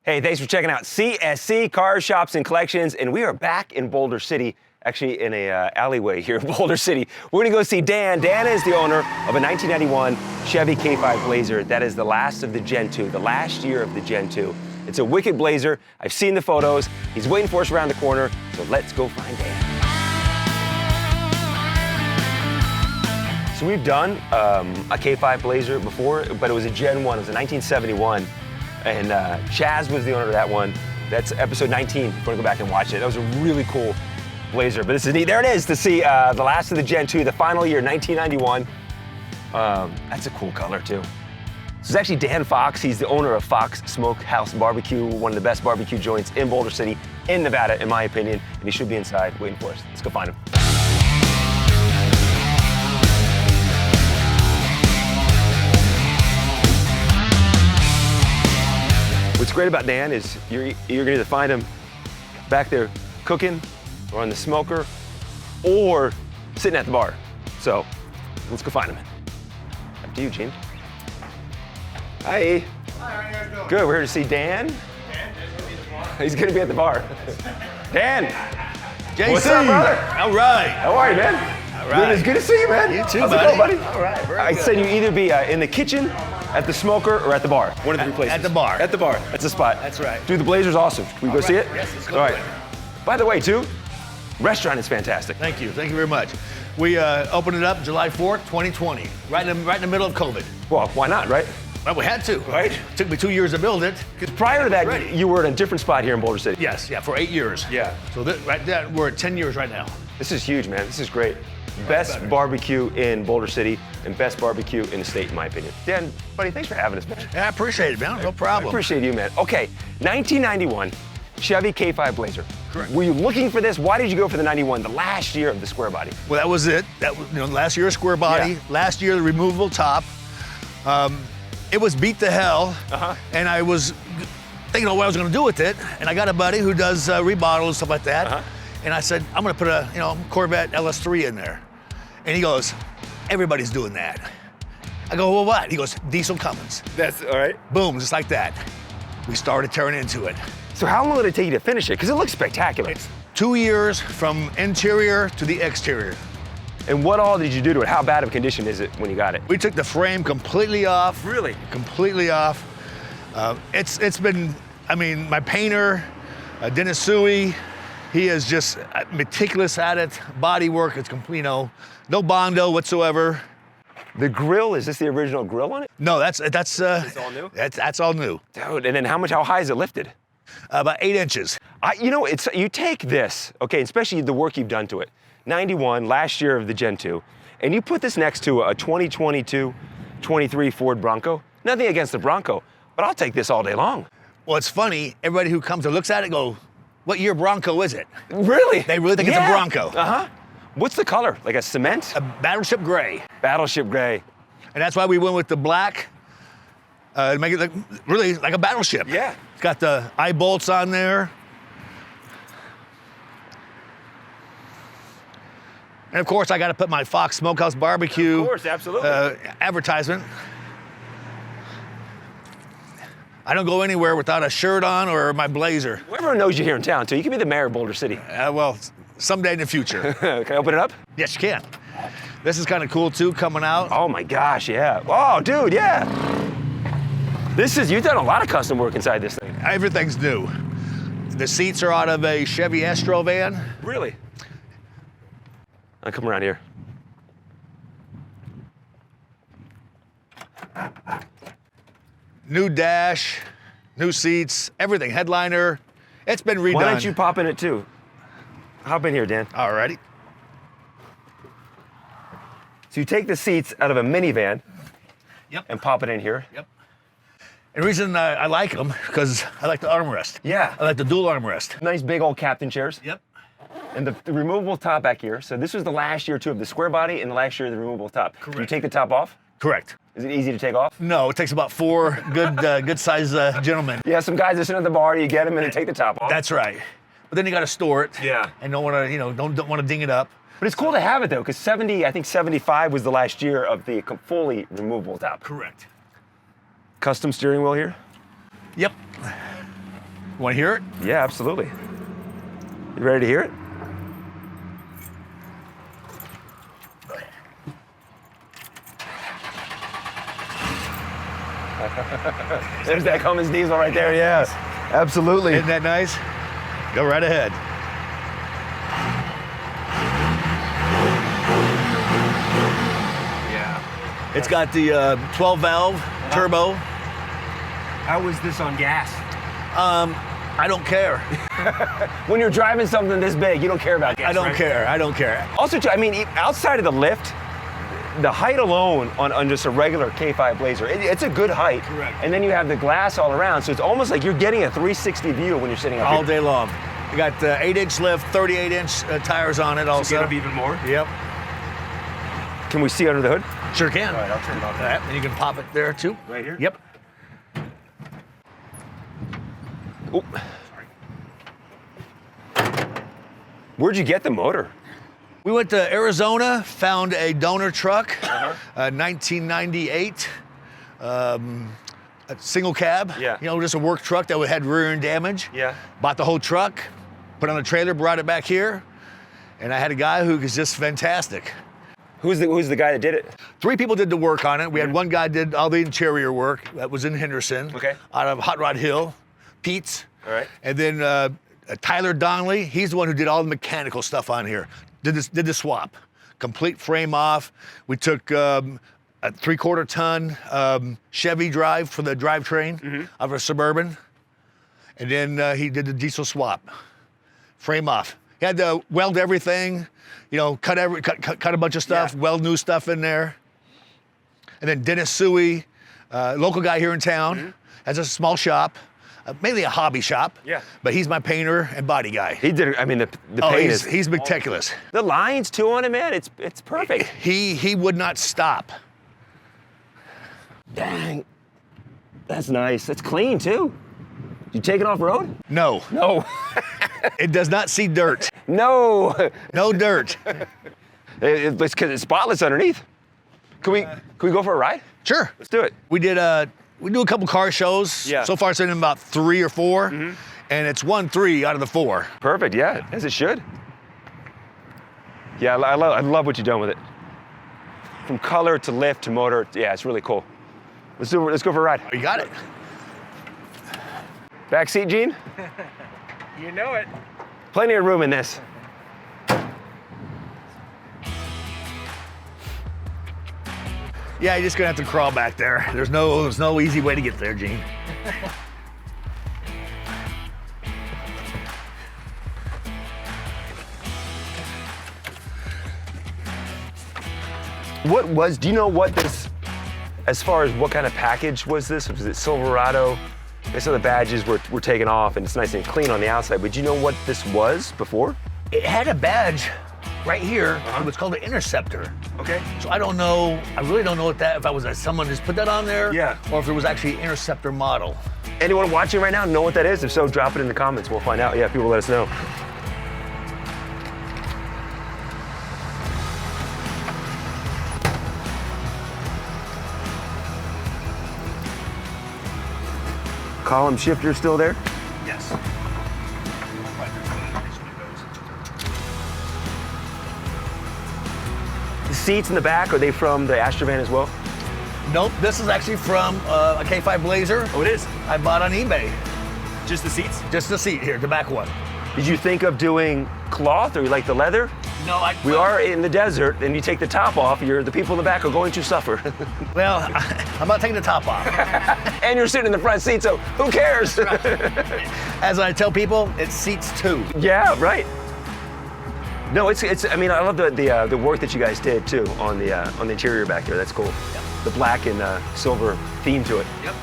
Hey, thanks for checking out CSC Cars, Shops, and Collections, and we are back in Boulder City, actually in a alleyway here in Boulder City. We're gonna go see Dan. Dan is the owner of a 1991 Chevy K5 Blazer. That is the last of the Gen 2, the last year of the Gen 2. It's a wicked Blazer. I've seen the photos. He's waiting for us around the corner, so let's go find Dan. So we've done a K5 Blazer before, but it was a Gen 1, it was a 1971. And Chaz was the owner of that one. That's episode 19, if you wanna go back and watch it. That was a really cool Blazer, but this is neat. There it is to see the last of the Gen 2, the final year, 1991. That's a cool color too. This is actually Dan Fox. He's the owner of Fox Smokehouse BBQ, one of the best barbecue joints in Boulder City, in Nevada, in my opinion. And he should be inside waiting for us. Let's go find him. What's great about Dan is you're gonna either find him back there cooking or on the smoker or sitting at the bar. So let's go find him. Up to you, Gene. Hi. Hi, how are you guys doing? Good, we're here to see Dan. He's gonna be at the bar. Dan. JC. What's up, brother? All right. How are you, man? All right. It's good to see you, man. You too, How's buddy. it going, buddy? All right, very I good. said you either be in the kitchen, at the smoker, or at the bar. One of the three places. At the bar. At the bar. That's the spot. That's right. Dude, the Blazer's awesome. Can we go see it? Yes, let's go. All right. By the way, too, restaurant is fantastic. Thank you very much. We opened it up July 4th, 2020, right in the middle of COVID. Well, why not, right? Well, we had to. Right. Took me 2 years to build it. Because prior to that, Ready. you were in a different spot here in Boulder City. Yes, yeah, for 8 years. Yeah. So right there, we're at 10 years right now. This is huge, man. This is great. Best better. barbecue in Boulder City and best barbecue in the state, in my opinion. Dan, buddy, thanks for having us, man. Yeah, I appreciate it, man. No I problem. appreciate you, man. Okay, 1991, Chevy K5 Blazer. Correct. Were you looking for this? Why did you go for the 91, the last year of the square body? Well, that was it. That was, last year square body, Yeah. last year the removable top. It was beat to hell, and I was thinking of what I was going to do with it. And I got a buddy who does remodel and stuff like that. And I said, I'm going to put a Corvette LS3 in there. And he goes, everybody's doing that. I go, well, what? He goes, diesel Cummins. That's all right. Boom, just like that. We started turning into it. So how long did it take you to finish it? Because it looks spectacular. 2 years from interior to the exterior. And what all did you do to it? How bad of a condition is it when you got it? We took the frame completely off. Really? Completely off. It's been, my painter, Dennis Suey, he is just meticulous at it. Body work, it's complete, no Bondo whatsoever. The grill, is this the original grill on it? No, that's all new? That's all new. Dude, and then how high is it lifted? About 8 inches. You take this, okay, especially the work you've done to it, 91, last year of the Gen 2, and you put this next to a 2022, 23 Ford Bronco. Nothing against the Bronco, but I'll take this all day long. Well, it's funny, everybody who comes and looks at it go, what year Bronco is it? Really? They really think it's a Bronco. Uh-huh. What's the color? Like a cement? A Battleship Gray. Battleship gray. And that's why we went with the black, to make it look really like a battleship. Yeah. It's got the eye bolts on there. And of course, I got to put my Fox Smokehouse BBQ. Of course, absolutely. Advertisement. I don't go anywhere without a shirt on or my blazer. Well, everyone knows you here in town, too. You can be the mayor of Boulder City. Well, someday in the future. Can I open it up? Yes, you can. This is kind of cool too, coming out. Oh my gosh, yeah. Oh, dude, yeah. You've done a lot of custom work inside this thing. Everything's new. The seats are out of a Chevy Astro van. Really? I'll come around here. New dash, new seats, everything. Headliner. It's been redone. Why don't you pop in it too? Hop in here, Dan. Alrighty. So you take the seats out of a minivan Yep. and pop it in here. Yep. And the reason I like them, because I like the armrest. Yeah. I like the dual armrest. Nice big old captain chairs. Yep. And the removable top back here. So this was the last year too of the square body and the last year of the removable top. Do you Correct. take the top off? Correct. Is it easy to take off? No, it takes about 4 good sized gentlemen. Yeah, some guys that sit at the bar, you get them and then take the top off. That's right. But then you got to store it. Yeah. And don't want to, don't want to ding it up. But it's cool to have it though, because 75 was the last year of the fully removable top. Correct. Custom steering wheel here. Yep. You want to hear it? Yeah, absolutely. You ready to hear it? There's that Cummins Diesel right there, yeah. Absolutely. Isn't that nice? Go right ahead. Yeah. It's got the 12-valve turbo. How was this on gas? I don't care. When you're driving something this big, you don't care about gas, I don't right? care. I don't care. Also, too, I mean, outside of the lift, the height alone on just a regular K5 Blazer, it's a good height. Correct. And then you have the glass all around, so it's almost like you're getting a 360 view when you're sitting up All here. day long. You got 8-inch lift, 38-inch tires on it also. Get up even more? Yep. Can we see under the hood? Sure can. All right, I'll turn it on. All right, and you can pop it there too. Right here? Yep. Oh. Where'd you get the motor? We went to Arizona, found a donor truck, 1998, a single cab. Yeah. You know, just a work truck that had rear end damage. Yeah. Bought the whole truck, put it on a trailer, brought it back here, and I had a guy who was just fantastic. Who's the guy that did it? 3 people did the work on it. We had one guy did all the interior work. That was in Henderson. Okay. Out of Hot Rod Hill, Pete's. All right. And then Tyler Donnelly, he's the one who did all the mechanical stuff on here. Did the swap, complete frame off. We took a 3/4 ton Chevy drive for the drivetrain of a Suburban, and then he did the diesel swap, frame off. He had to weld everything, you know, cut a bunch of stuff, weld new stuff in there. And then Dennis Suey, local guy here in town, has a small shop. Mainly a hobby shop. Yeah. But he's my painter and body guy. He did it. I mean, the paint is. He's meticulous. The lines too on it, man. It's perfect. He would not stop. Dang. That's nice. That's clean too. You take it off road? No. No. It does not see dirt. No. No dirt. It's 'cause it's spotless underneath. Can we go for a ride? Sure. Let's do it. We do a couple car shows. Yeah. So far it's been about 3 or 4, and it's won 3 out of the 4. Perfect. Yeah, as it should. Yeah, I love what you've done with it. From color to lift to motor. Yeah, it's really cool. Let's go for a ride. You got it. Back seat, Gene? You know it. Plenty of room in this. Yeah, you're just gonna have to crawl back there. There's no easy way to get there, Gene. Do you know what this, as far as what kind of package was this? Was it Silverado? I saw the badges were taken off and it's nice and clean on the outside, but do you know what this was before? It had a badge right here. It was called an Interceptor. Okay. So I don't know, I really don't know what if I was someone just put that on there, Yeah. or if it was actually an Interceptor model. Anyone watching right now know what that is? If so, drop it in the comments. We'll find out. Yeah, people let us know. Column shifter still there? Yes. The seats in the back, are they from the Astrovan as well? Nope, this is actually from a K5 Blazer Oh, it is? I bought on eBay. Just the seats? Just the seat here, the back one. Did you think of doing cloth or you like the leather? No, We are in the desert and you take the top off, the people in the back are going to suffer. Well, I'm not taking the top off. And you're sitting in the front seat, so who cares? As I tell people, it seats 2. Yeah, right. No, it's. I mean, I love the work that you guys did too on the interior back there. That's cool. Yep. The black and silver theme to it. Yep.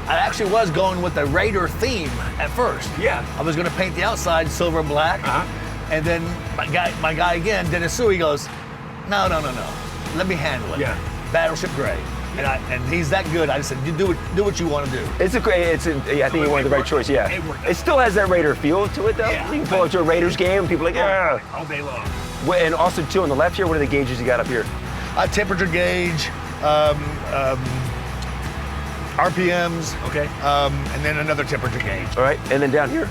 I actually was going with the Raider theme at first. Yeah. I was going to paint the outside silver and black. And then my guy again, Dennis Suey, goes, no. Let me handle it. Yeah. Battleship gray. And he's that good. I just said, you do what you want to do. I think you wanted the right choice. Yeah. It still has that Raider feel to it though. Yeah. You can pull up to a Raiders game and people are like, yeah. All day long. And also too on the left here, what are the gauges you got up here? A temperature gauge, RPMs, Okay. and then another temperature gauge. All right, and then down here?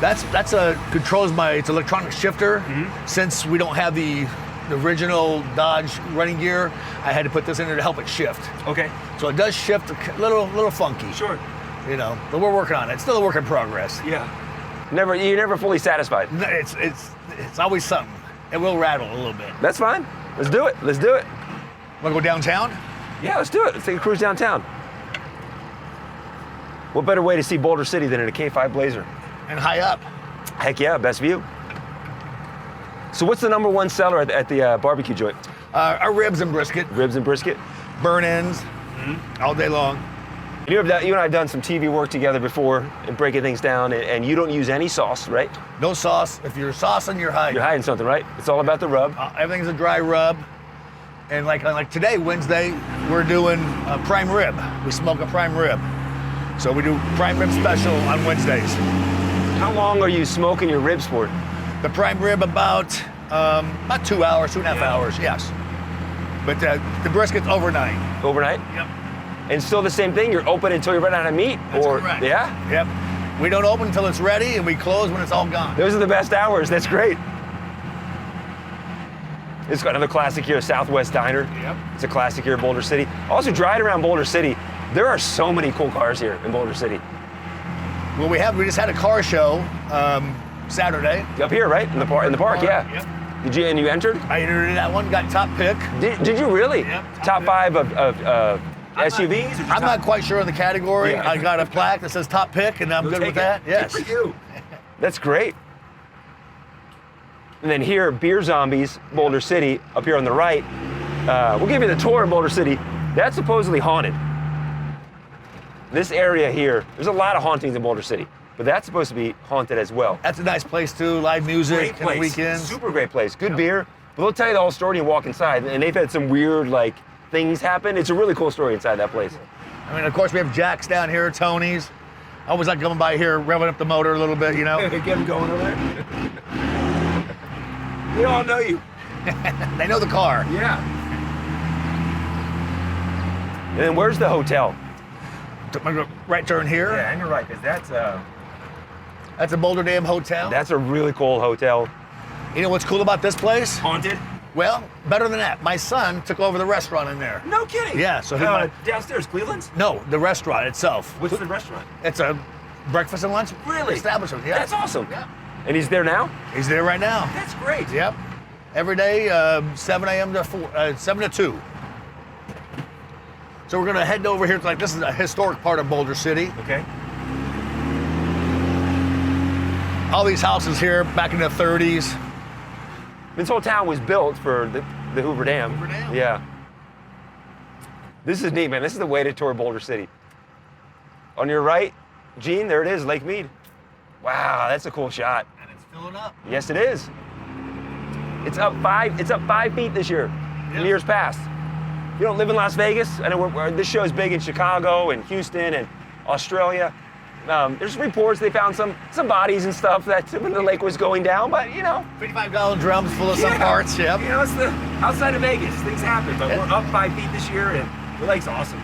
That's it's electronic shifter. Since we don't have the original Dodge running gear, I had to put this in there to help it shift. Okay. So it does shift a little funky. Sure. You know, but we're working on it. It's still a work in progress. Yeah. You're never fully satisfied. No, it's always something. It will rattle a little bit. That's fine. Let's do it. Let's do it. Want to go downtown? Yeah, let's do it. Let's take a cruise downtown. What better way to see Boulder City than in a K5 Blazer? And high up. Heck yeah, best view. So what's the number one seller at the barbecue joint? Our ribs and brisket. Ribs and brisket? Burn ends. All day long. You and I have done some TV work together before and breaking things down, and you don't use any sauce, right? No sauce. If you're saucing, you're hiding. You're hiding something, right? It's all about the rub. Everything's a dry rub. And like today, Wednesday, we're doing a prime rib. We smoke a prime rib. So we do prime rib special on Wednesdays. How long are you smoking your ribs for? The prime rib about 2 hours, 2.5 hours, yes. But the brisket's overnight. Overnight? Yep. And still the same thing? You're open until you run out of meat? That's or correct. Yeah? Yep. We don't open until it's ready, and we close when it's all gone. Those are the best hours. That's great. It's got another classic here, Southwest Diner. Yep. It's a classic here in Boulder City. Also, driving around Boulder City, there are so many cool cars here in Boulder City. Well, we just had a car show Saturday. Up here, right? In the park, yeah. Yep. And you entered? I entered in that one, got top pick. Did you really? Yep. Top 5 of SUVs? I'm not quite sure of the category. Yeah. I got a plaque that says top pick, and I'm good with that. Yes. Good for you. That's great. And then here, Beer Zombies, Boulder City, up here on the right. We'll give you the tour of Boulder City. That's supposedly haunted. This area here, there's a lot of hauntings in Boulder City, but that's supposed to be haunted as well. That's a nice place too. Live music on the weekends. Super great place. Good beer. But they'll tell you the whole story when you walk inside, and they've had some weird things happen. It's a really cool story inside that place. I mean, of course, we have Jack's down here, Tony's. I always like coming by here, revving up the motor a little bit, you know. Get them going over there. We all know you. They know the car. Yeah. And then where's the hotel? Took my right turn here. Yeah, and you're right, because that's a Boulder Dam Hotel. That's a really cool hotel. You know what's cool about this place? Haunted? Well, better than that. My son took over the restaurant in there. No kidding. Yeah, so downstairs, Cleveland's? No, the restaurant itself. What's the restaurant? It's a breakfast and lunch establishment. Yeah. That's awesome. Yeah. And he's there now? He's there right now. That's great. Yep. Every day, 7 a.m. to 7 to 2. So we're gonna head over here to this is a historic part of Boulder City. Okay. All these houses here back in the 30s. This whole town was built for the Hoover Dam. Hoover Dam. Yeah. This is neat, man. This is the way to tour Boulder City. On your right, Gene, there it is, Lake Mead. Wow, that's a cool shot. And it's filling up. Yes, it is. It's up 5 feet this year from years past. You don't live in Las Vegas. I know this show is big in Chicago and Houston and Australia. There's reports they found some bodies and stuff that when the lake was going down, but 55-gallon drums full of some parts. Yep. It's the outside of Vegas. Things happen, but we're up 5 feet this year, and the lake's awesome.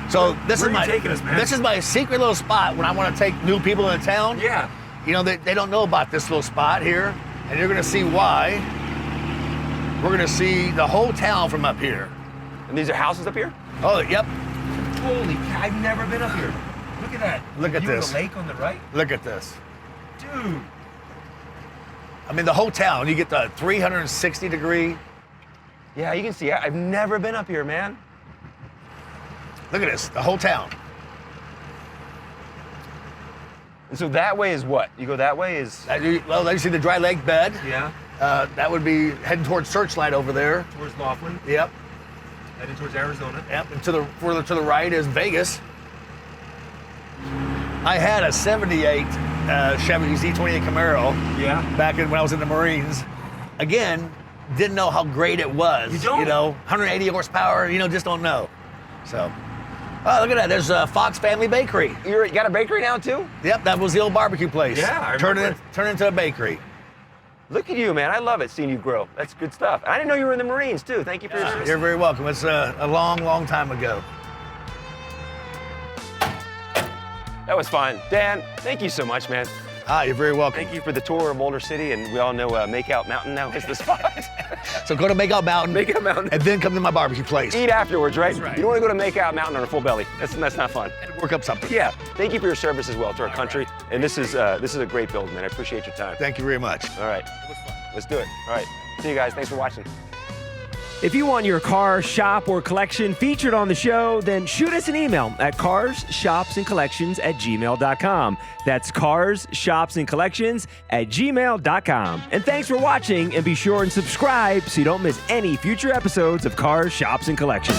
So this Where is are you taking us, man? This is my secret little spot when I want to take new people into town. Yeah. They don't know about this little spot here, and you're gonna see why. We're gonna see the whole town from up here. And these are houses up here? Oh, yep. Holy cow, I've never been up here. Look at that. Look at this. The lake on the right? Look at this. Dude. I mean, the whole town, you get the 360-degree. Yeah, you can see, I've never been up here, man. Look at this, the whole town. And so that way is what? You go that way is? Well, there you see the dry lake bed. Yeah. That would be heading towards Searchlight over there. Towards Laughlin. Yep. Heading towards Arizona. Yep, and further to the right is Vegas. I had a 78 Chevy Z28 Camaro back when I was in the Marines. Again, didn't know how great it was. You don't? 180 horsepower, just don't know. So, oh, look at that. There's a Fox Family Bakery. You got a bakery now, too? Yep, that was the old barbecue place. Yeah, I Turned remember it into a bakery. Look at you, man. I love it seeing you grow. That's good stuff. I didn't know you were in the Marines, too. Thank you for your service. You're very welcome. It's a long, long time ago. That was fun. Dan, thank you so much, man. You're very welcome. Thank you for the tour of Boulder City, and we all know Makeout Mountain now is the spot. So go to Makeout Mountain. Makeout Mountain. And then come to my barbecue place. Eat afterwards, right? That's right. You don't want to go to Makeout Mountain on a full belly. That's not fun. And work up something. Yeah. Thank you for your service as well to our country. And this is a great build, man. I appreciate your time. Thank you very much. All right. It was fun. Let's do it. All right. See you guys. Thanks for watching. If you want your car, shop, or collection featured on the show, then shoot us an email at carsshopsandcollections@gmail.com. That's carsshopsandcollections@gmail.com. And thanks for watching, and be sure and subscribe so you don't miss any future episodes of Cars, Shops, and Collections.